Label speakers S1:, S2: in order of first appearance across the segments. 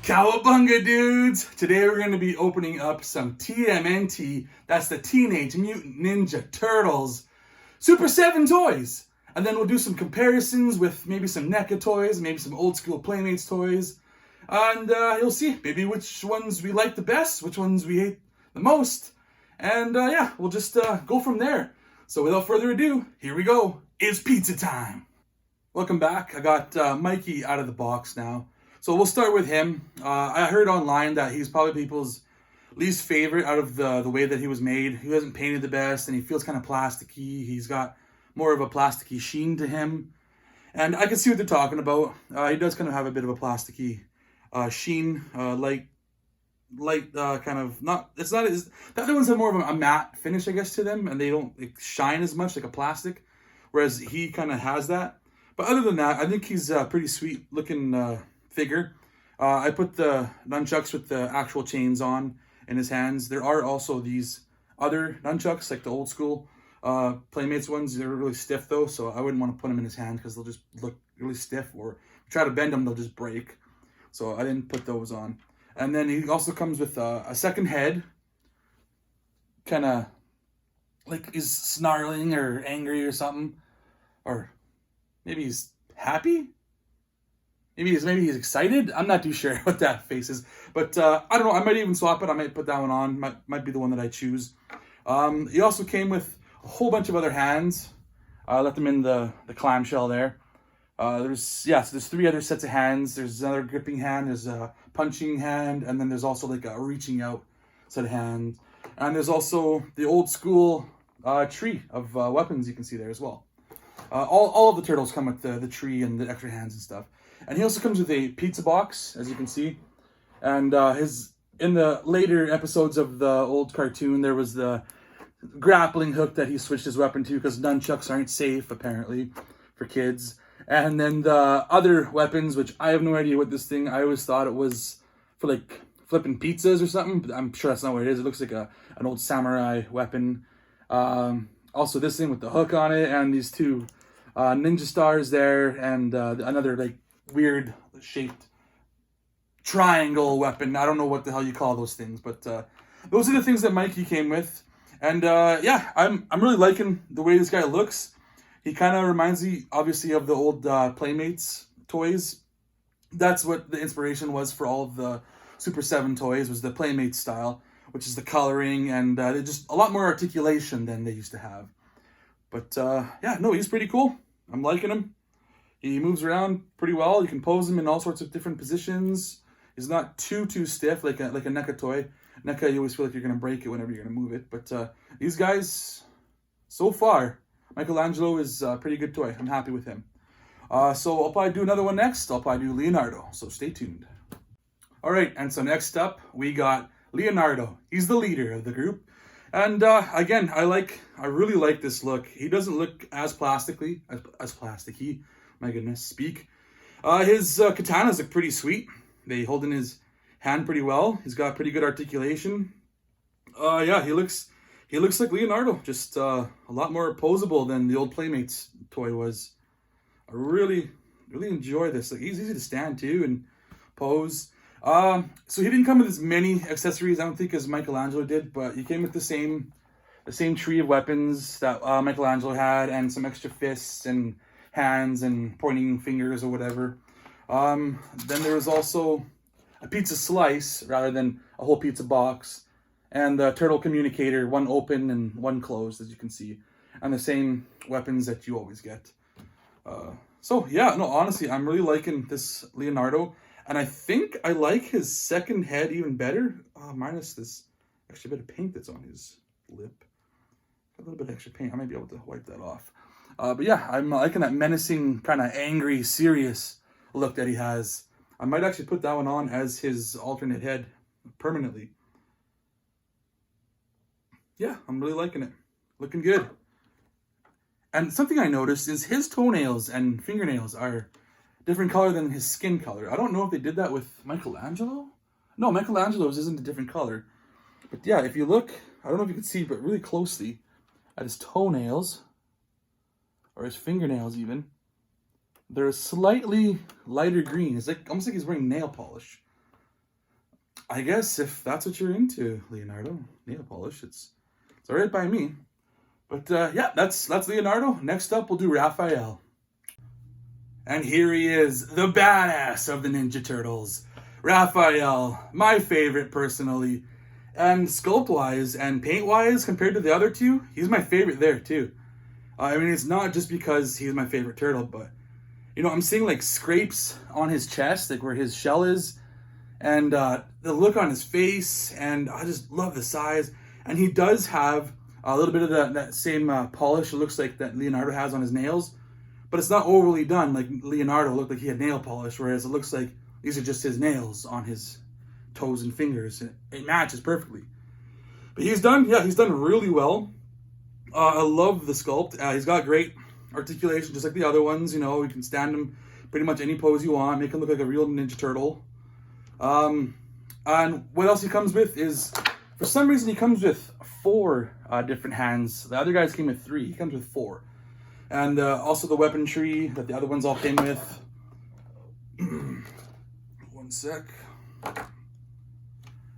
S1: Cowabunga, dudes! Today we're going to be opening up some TMNT, that's the Teenage Mutant Ninja Turtles, Super7 toys. And then we'll do some comparisons with maybe some NECA toys, maybe some old school Playmates toys. And you'll see maybe which ones we like the best, which ones we hate the most. And yeah, we'll just go from there. So without further ado, here we go. It's pizza time. Welcome back. I got Mikey out of the box now. So we'll start with him. I heard online that he's probably people's least favorite out of the way that he was made. He wasn't painted the best, and he feels kind of plasticky. He's got more of a plasticky sheen to him. And I can see what they're talking about. He does kind of have a bit of a plasticky sheen, light kind of, not, it's not as, the other ones have more of a matte finish, I guess, to them, and they don't shine as much like a plastic, whereas he kind of has that. But other than that, I think he's a pretty sweet looking figure. I put the nunchucks with the actual chains on in his hands. There are also these other nunchucks, like the old school Playmates ones. They're really stiff though, so I wouldn't want to put them in his hand because they'll just look really stiff, or try to bend them, they'll just break. So I didn't put those on. And then he also comes with a second head, kind of like he's snarling or angry or something, or maybe he's happy. Maybe he's excited. I'm not too sure what that face is. But I don't know. I might even swap it. I might put that one on. Might be the one that I choose. He also came with a whole bunch of other hands. I let them in the clamshell there. There's 3 other sets of hands. There's another gripping hand. There's a punching hand. And then there's also like a reaching out set of hands. And there's also the old school tree of weapons you can see there as well. All of the turtles come with the tree and the extra hands and stuff. And he also comes with a pizza box, as you can see. And in the later episodes of the old cartoon, there was the grappling hook that he switched his weapon to because nunchucks aren't safe, apparently, for kids. And then the other weapons, which I have no idea what this thing, I always thought it was for like flipping pizzas or something, but I'm sure that's not what it is. It looks like an old samurai weapon. Also this thing with the hook on it, and these 2 ninja stars there, and another like weird shaped triangle weapon. I don't know what the hell you call those things, but those are the things that Mikey came with. And yeah, I'm really liking the way this guy looks. He kind of reminds me, obviously, of the old Playmates toys. That's what the inspiration was for all of the Super7 toys, was the Playmates style, which is the coloring and just a lot more articulation than they used to have. But yeah, no, he's pretty cool. I'm liking him. He moves around pretty well. You can pose him in all sorts of different positions. He's not too stiff like a NECA toy. NECA, you always feel like you're going to break it whenever you're going to move it. But these guys, so far, Michelangelo is a pretty good toy. I'm happy with him. So I'll probably do another one next. I'll probably do Leonardo. So stay tuned. All right, and so next up, we got Leonardo. He's the leader of the group. And again, I really like this look. He doesn't look as plasticky. My goodness, speak. His katanas look pretty sweet. They hold in his hand pretty well. He's got pretty good articulation. Yeah, he looks like Leonardo, just a lot more posable than the old Playmates toy was. I really enjoy this. Like, he's easy to stand too and pose. So he didn't come with as many accessories, I don't think, as Michelangelo did, but he came with the same tree of weapons that Michelangelo had, and some extra fists and hands and pointing fingers or whatever. Then there was also a pizza slice rather than a whole pizza box, and the turtle communicator, one open and one closed, as you can see, and the same weapons that you always get. So yeah, no, honestly, I'm really liking this Leonardo, and I think I like his second head even better, minus this extra bit of paint that's on his lip. A little bit of extra paint. I might be able to wipe that off. But yeah, I'm liking that menacing, kind of angry, serious look that he has. I might actually put that one on as his alternate head permanently. Yeah, I'm really liking it. Looking good. And something I noticed is his toenails and fingernails are different color than his skin color. I don't know if they did that with Michelangelo. No, Michelangelo's isn't a different color. But yeah, if you look, I don't know if you can see, but really closely at his toenails, or his fingernails even, they're a slightly lighter green. It's like almost like he's wearing nail polish. I guess if that's what you're into, Leonardo, nail polish, it's all right by me. But yeah, that's Leonardo. Next up, we'll do Raphael. And here he is, the badass of the Ninja Turtles. Raphael, my favorite personally. And sculpt-wise and paint-wise, compared to the other two, he's my favorite there too. I mean, it's not just because he's my favorite turtle, but, you know, I'm seeing like scrapes on his chest, like where his shell is, and the look on his face, and I just love the size. And he does have a little bit of that same polish, it looks like, that Leonardo has on his nails. But it's not overly done like Leonardo looked like he had nail polish, whereas it looks like these are just his nails on his toes and fingers. It matches perfectly. But he's done really well. I love the sculpt. He's got great articulation, just like the other ones. You know, you can stand him pretty much any pose you want, make him look like a real Ninja Turtle. And what else he comes with is, for some reason, he comes with 4 different hands. The other guys came with 3. He comes with 4. And also the weaponry that the other ones all came with. One sec.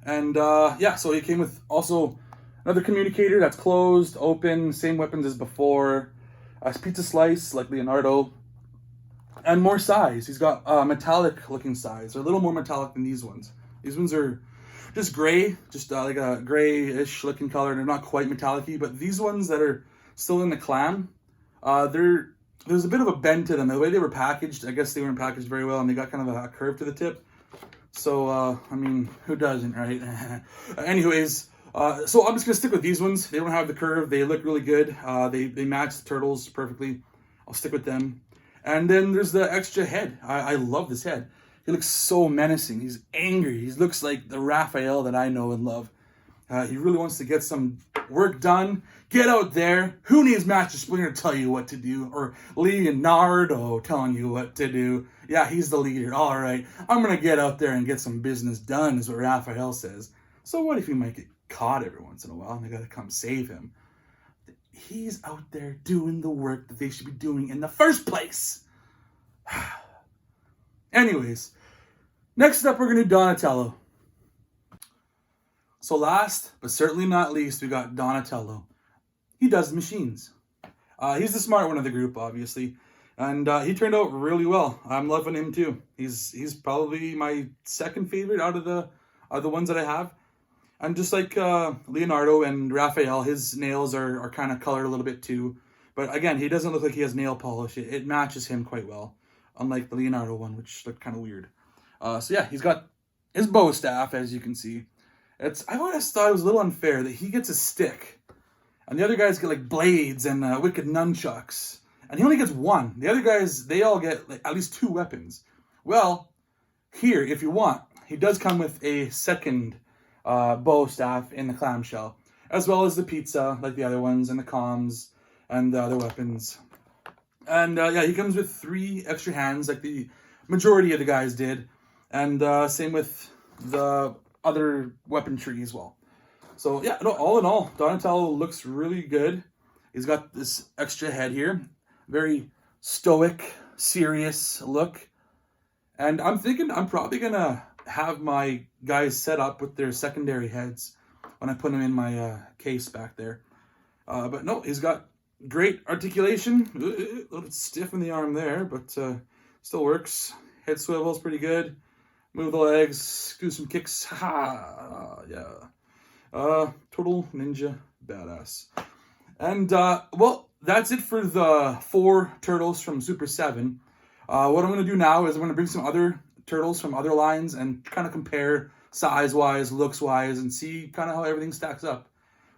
S1: And yeah, so he came with also another communicator that's closed, open, same weapons as before. A pizza slice like Leonardo. And more size. He's got metallic looking size. They're a little more metallic than these ones. These ones are just gray, just like a grayish looking color. They're not quite metallic-y, but these ones that are still in the clam, there's a bit of a bend to them. The way they were packaged, I guess they weren't packaged very well, and they got kind of a curve to the tip. So, I mean, who doesn't, right? Anyways, so I'm just going to stick with these ones. They don't have the curve. They look really good. They match the turtles perfectly. I'll stick with them. And then there's the extra head. I love this head. He looks so menacing. He's angry. He looks like the Raphael that I know and love. He really wants to get some work done. Get out there. Who needs Master Splinter to tell you what to do? Or Leonardo telling you what to do? Yeah, he's the leader. All right. I'm going to get out there and get some business done, is what Raphael says. So what if he might get caught every once in a while and they got to come save him? He's out there doing the work that they should be doing in the first place. Anyways, next up we're going to do Donatello. So last, but certainly not least, we got Donatello. He does machines. He's the smart one of the group, obviously. And he turned out really well. I'm loving him too. He's probably my second favorite out of the ones that I have. And just like Leonardo and Raphael, his nails are kind of colored a little bit too. But again, he doesn't look like he has nail polish. It matches him quite well. Unlike the Leonardo one, which looked kind of weird. So yeah, he's got his bow staff, as you can see. I always thought it was a little unfair that he gets a stick, and the other guys get like blades and wicked nunchucks, and he only gets 1. The other guys, they all get like at least 2 weapons. Well, here, if you want, he does come with a second bow staff in the clamshell, as well as the pizza, like the other ones, and the comms, and the other weapons. And yeah, he comes with 3 extra hands, like the majority of the guys did, and same with the other weaponry as well. So yeah, no, all in all, Donatello looks really good. He's got this extra head here, very stoic, serious look. And I'm thinking I'm probably gonna have my guys set up with their secondary heads when I put them in my case back there. But no, he's got great articulation. A little stiff in the arm there, but still works. Head swivels pretty good. Move the legs, do some kicks. Ha! Yeah. Total ninja badass. And, well, that's it for the 4 turtles from Super 7. What I'm going to do now is I'm going to bring some other turtles from other lines and kind of compare size-wise, looks-wise, and see kind of how everything stacks up.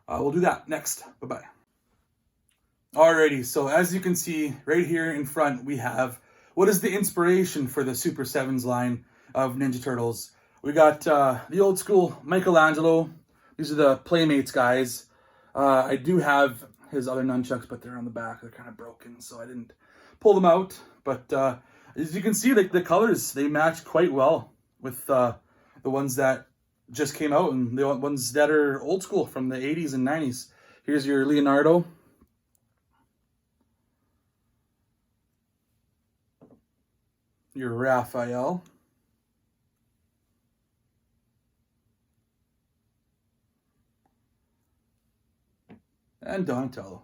S1: We'll do that next. Bye-bye. Alrighty, so as you can see, right here in front, we have what is the inspiration for the Super 7's line of Ninja Turtles. We got the old school Michelangelo. These are the Playmates guys. I do have his other nunchucks, but they're on the back. They're kind of broken, so I didn't pull them out. But as you can see, the colors, they match quite well with the ones that just came out and the ones that are old school from the 80s and 90s. Here's your Leonardo. Your Raphael. and Donatello.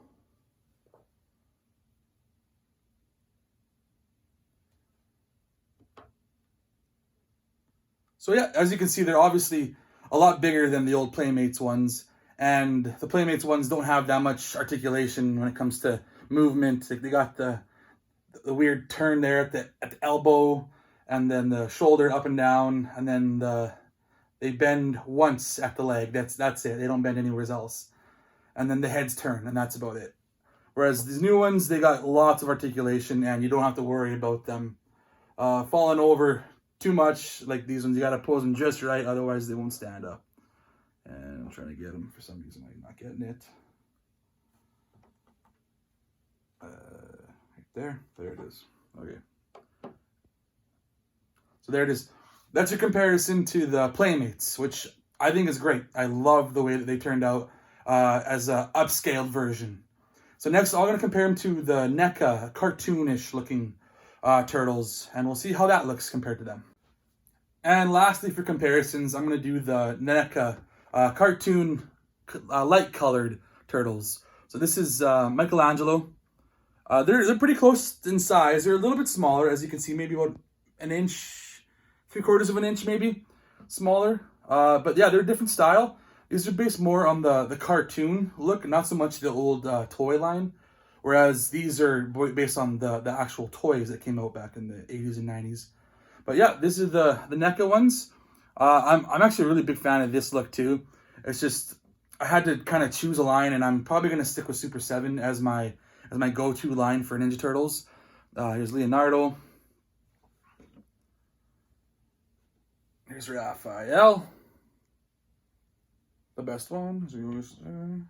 S1: So yeah, as you can see, they're obviously a lot bigger than the old Playmates ones. And the Playmates ones don't have that much articulation when it comes to movement. Like they got the weird turn there at the elbow, and then the shoulder up and down, and then they bend once at the leg. That's it. They don't bend anywhere else. And then the heads turn, and that's about it. Whereas these new ones, they got lots of articulation, and you don't have to worry about them falling over too much. Like these ones, you got to pose them just right, otherwise they won't stand up. And I'm trying to get them. For some reason, I'm not getting it. Right there. There it is. Okay. So there it is. That's a comparison to the Playmates, which I think is great. I love the way that they turned out as an upscaled version. So next, I'm going to compare them to the NECA cartoonish looking turtles, and we'll see how that looks compared to them. And lastly, for comparisons, I'm going to do the NECA cartoon light colored turtles. So this is Michelangelo. They're pretty close in size. They're a little bit smaller, as you can see, maybe about an inch, 3/4 of an inch maybe smaller. But yeah, they're a different style. These are based more on the cartoon look, not so much the old toy line. Whereas these are based on the actual toys that came out back in the 80s and 90s. But yeah, this is the NECA ones. I'm actually a really big fan of this look too. It's just, I had to kind of choose a line, and I'm probably going to stick with Super7 as my go-to line for Ninja Turtles. Here's Leonardo. Here's Raphael. The best one.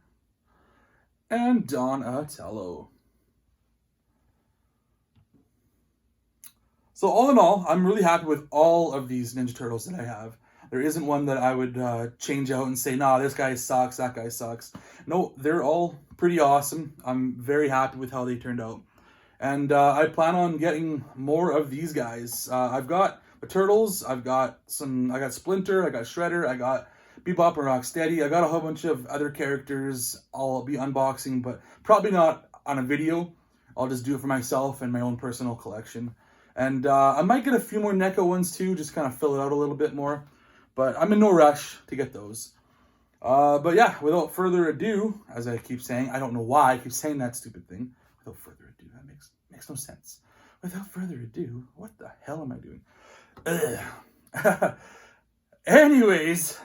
S1: And Donatello. So all in all, I'm really happy with all of these Ninja Turtles that I have. There isn't one that I would change out and say, nah, this guy sucks, that guy sucks. No, they're all pretty awesome. I'm very happy with how they turned out. And I plan on getting more of these guys. I've got the Turtles, I got Splinter, I got Shredder, I got Bebop and Rocksteady. I got a whole bunch of other characters I'll be unboxing, but probably not on a video. I'll just do it for myself and my own personal collection. And I might get a few more NECA ones too, just kind of fill it out a little bit more. But I'm in no rush to get those. But yeah, without further ado, as I keep saying, I don't know why I keep saying that stupid thing. Without further ado, that makes no sense. Without further ado, what the hell am I doing? Anyways,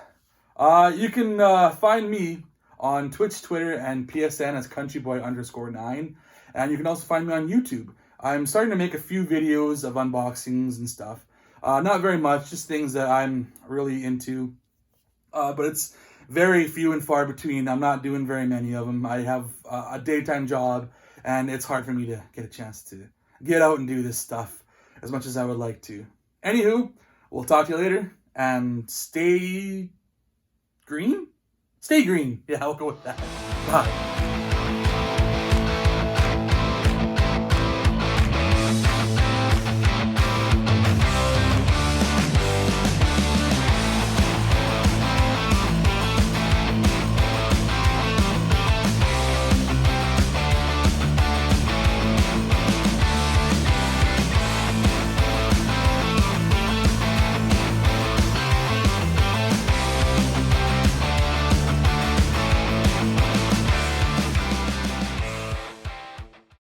S1: you can find me on Twitch, Twitter, and PSN as countryboy_9. And you can also find me on YouTube. I'm starting to make a few videos of unboxings and stuff. Not very much, just things that I'm really into. But it's very few and far between. I'm not doing very many of them. I have a daytime job, and it's hard for me to get a chance to get out and do this stuff as much as I would like to. Anywho, we'll talk to you later, and stay green? Stay green. Yeah, I'll go with that. Bye.